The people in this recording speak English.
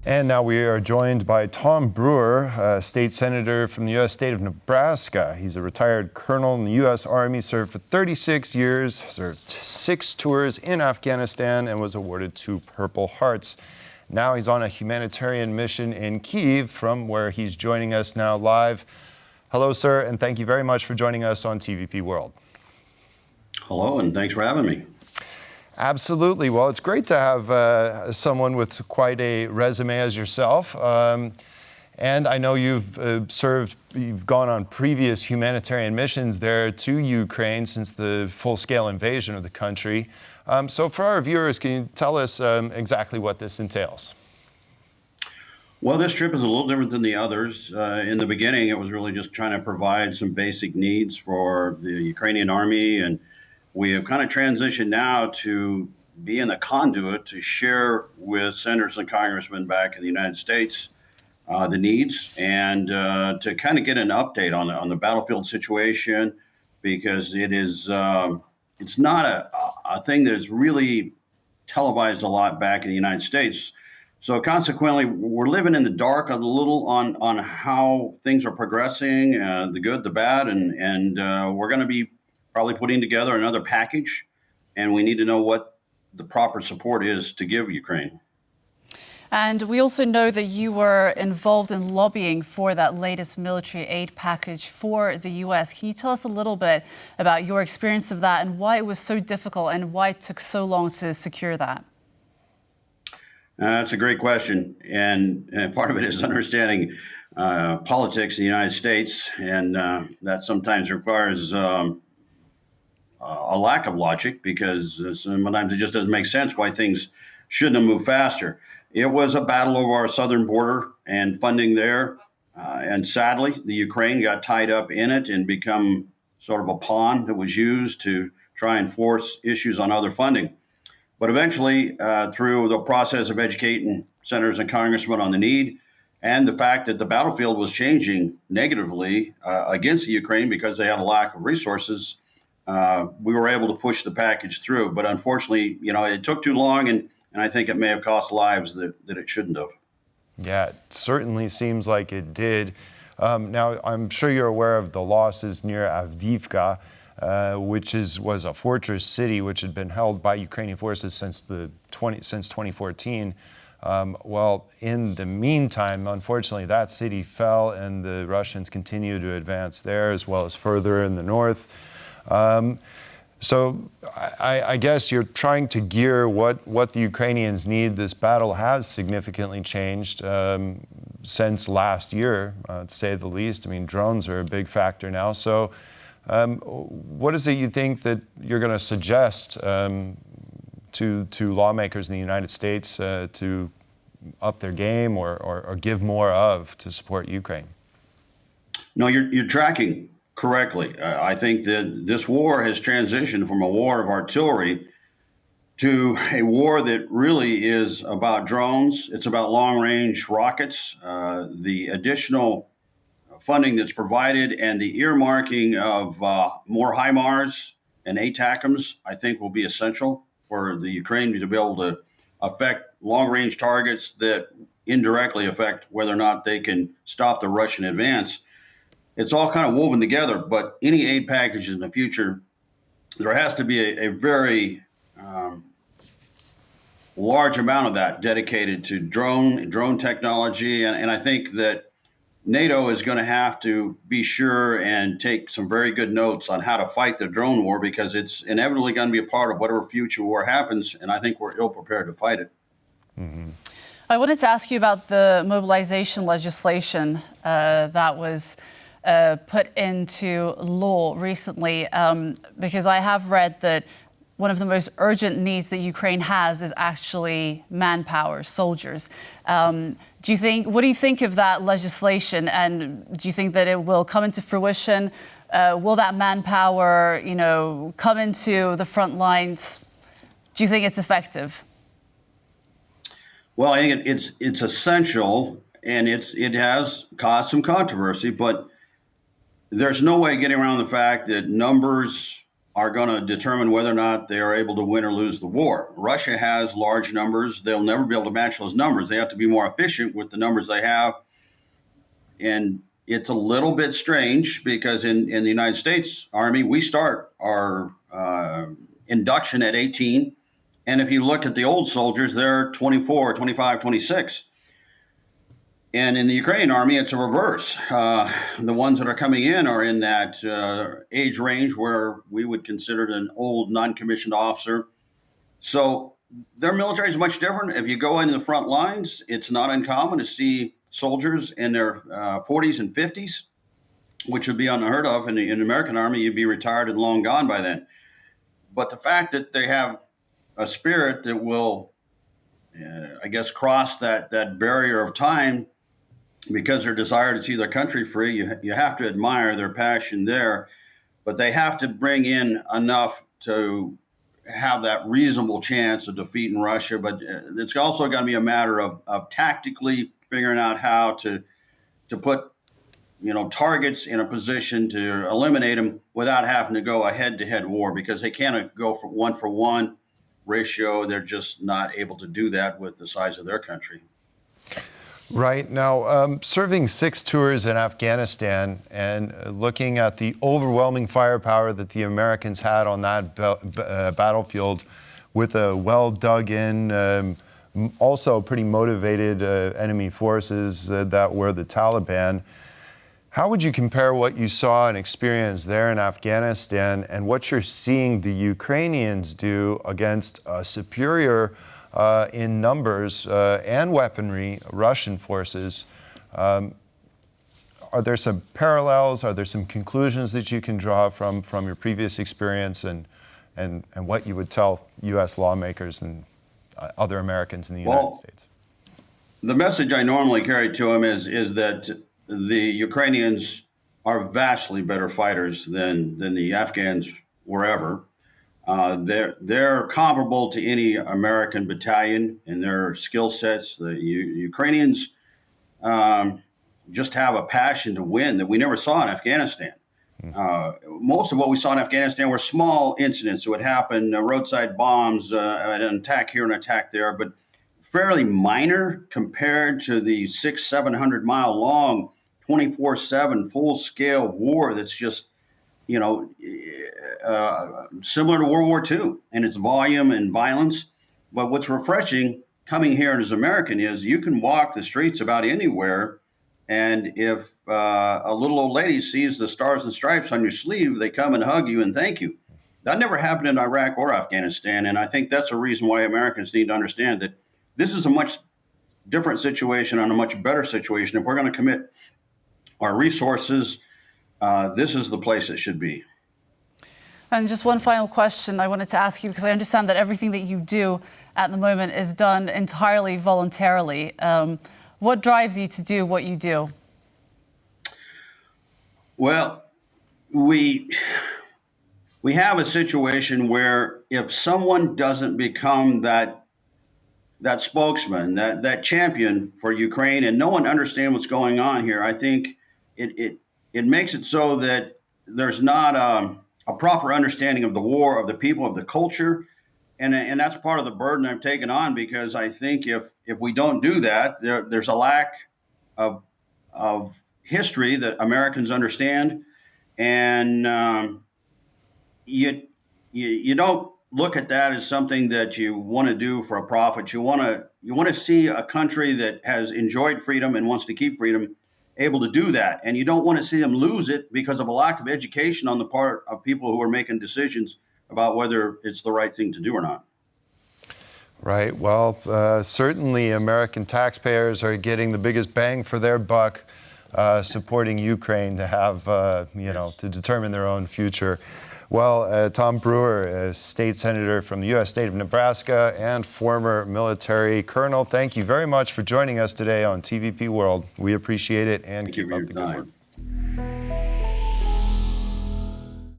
And now we are joined by Tom Brewer, State Senator from the U.S. state of Nebraska. He's a retired colonel in the U.S. Army, served for 36 years, served 6 tours in Afghanistan, and was awarded 2 Purple Hearts. Now he's on a humanitarian mission in Kyiv, from where he's joining us now live. Hello, sir, and thank you very much for joining us on TVP World. Hello, and thanks for having me. Absolutely. Well, it's great to have someone with quite a resume as yourself. And I know you've you've gone on previous humanitarian missions there to Ukraine since the full-scale invasion of the country. So for our viewers, can you tell us exactly what this entails? Well, this trip is a little different than the others. In the beginning, it was really just trying to provide some basic needs for the Ukrainian army, and we have kind of transitioned now to being a conduit to share with senators and congressmen back in the United States the needs, and to kind of get an update on the battlefield situation, because it is it's not a thing that's really televised a lot back in the United States. So consequently, we're living in the dark a little on how things are progressing, the good, the bad, and we're going to be probably putting together another package, and we need to know what the proper support is to give Ukraine. And we also know that you were involved in lobbying for that latest military aid package for the U.S. Can you tell us a little bit about your experience of that and why it was so difficult and why it took so long to secure that? That's a great question, and part of it is understanding politics in the United States, and that sometimes requires a lack of logic, because sometimes it just doesn't make sense why things shouldn't have moved faster. It was a battle over our southern border and funding there, and sadly, the Ukraine got tied up in it and become sort of a pawn that was used to try and force issues on other funding. But eventually, through the process of educating senators and congressmen on the need, and the fact that the battlefield was changing negatively against the Ukraine because they had a lack of resources, we were able to push the package through. But unfortunately, it took too long, and I think it may have cost lives that it shouldn't have. Yeah, it certainly seems like it did. Now, I'm sure you're aware of the losses near Avdiivka, which was a fortress city which had been held by Ukrainian forces since 2014. Well, in the meantime, unfortunately, that city fell, and the Russians continue to advance there as well as further in the north. So I guess you're trying to gear what the Ukrainians need. This battle has significantly changed since last year, to say the least. I mean, drones are a big factor now. So what is it you think that you're going to suggest to lawmakers in the United States to up their game or give more of to support Ukraine? No, you're tracking correctly. I think that this war has transitioned from a war of artillery to a war that really is about drones. It's about long-range rockets. The additional funding that's provided and the earmarking of more HIMARS and ATACMS, I think, will be essential for the Ukraine to be able to affect long-range targets that indirectly affect whether or not they can stop the Russian advance. It's all kind of woven together, but any aid packages in the future, there has to be a very large amount of that dedicated to drone technology. And I think that NATO is going to have to be sure and take some very good notes on how to fight the drone war, because it's inevitably going to be a part of whatever future war happens, and I think we're ill prepared to fight it. Mm-hmm. I wanted to ask you about the mobilization legislation that was put into law recently, because I have read that one of the most urgent needs that Ukraine has is actually manpower, soldiers. What do you think of that legislation, and do you think that it will come into fruition? Will that manpower, come into the front lines? Do you think it's effective? Well, I think it's essential, and it has caused some controversy, but there's no way getting around the fact that numbers are going to determine whether or not they are able to win or lose the war. Russia has large numbers. They'll never be able to match those numbers. They have to be more efficient with the numbers they have. And it's a little bit strange because in the United States Army, we start our induction at 18. And if you look at the old soldiers, they're 24, 25, 26. And in the Ukrainian Army, it's a reverse. The ones that are coming in are in that age range where we would consider it an old non-commissioned officer. So their military is much different. If you go into the front lines, it's not uncommon to see soldiers in their 40s and 50s, which would be unheard of. In the American Army, you'd be retired and long gone by then. But the fact that they have a spirit that will, I guess, cross that barrier of time because their desire to see their country free, you have to admire their passion there. But they have to bring in enough to have that reasonable chance of defeating Russia. But it's also got to be a matter of tactically figuring out how to put targets in a position to eliminate them without having to go a head-to-head war, because they can't go for one ratio. They're just not able to do that with the size of their country. Right. Now, serving 6 tours in Afghanistan and looking at the overwhelming firepower that the Americans had on that battlefield with a well-dug-in, also pretty motivated enemy forces that were the Taliban, how would you compare what you saw and experienced there in Afghanistan and what you're seeing the Ukrainians do against a superior in numbers and weaponry Russian forces? Are there some parallels? Are there some conclusions that you can draw from your previous experience and what you would tell U.S. lawmakers and other Americans in the United States? The message I normally carry to them is that the Ukrainians are vastly better fighters than the Afghans were ever. They're comparable to any American battalion in their skill sets. The Ukrainians just have a passion to win that we never saw in Afghanistan. Most of what we saw in Afghanistan were small incidents that would happen, roadside bombs, an attack here, an attack there, but fairly minor compared to the 600-700 mile long, 24/7 full-scale war that's just similar to World War II in its volume and violence. But what's refreshing coming here as an American is you can walk the streets about anywhere, and if a little old lady sees the stars and stripes on your sleeve, they come and hug you and thank you. That never happened in Iraq or Afghanistan, and I think that's a reason why Americans need to understand that this is a much different situation and a much better situation. If we're going to commit our resources, this is the place it should be. And just one final question I wanted to ask you, because I understand that everything that you do at the moment is done entirely voluntarily. What drives you to do what you do? Well, we have a situation where if someone doesn't become that spokesman, that champion for Ukraine, and no one understands what's going on here, I think it makes it so that there's not a proper understanding of the war, of the people, of the culture. And that's part of the burden I've taken on, because I think if we don't do that, there's a lack of history that Americans understand. And you don't look at that as something that you want to do for a profit. You want to see a country that has enjoyed freedom and wants to keep freedom able to do that. And you don't want to see them lose it because of a lack of education on the part of people who are making decisions about whether it's the right thing to do or not. Right. Well, certainly American taxpayers are getting the biggest bang for their buck supporting Ukraine to have, to determine their own future. Well, Tom Brewer, a state senator from the U.S. state of Nebraska and former military colonel, thank you very much for joining us today on TVP World. We appreciate it and keep up the good work.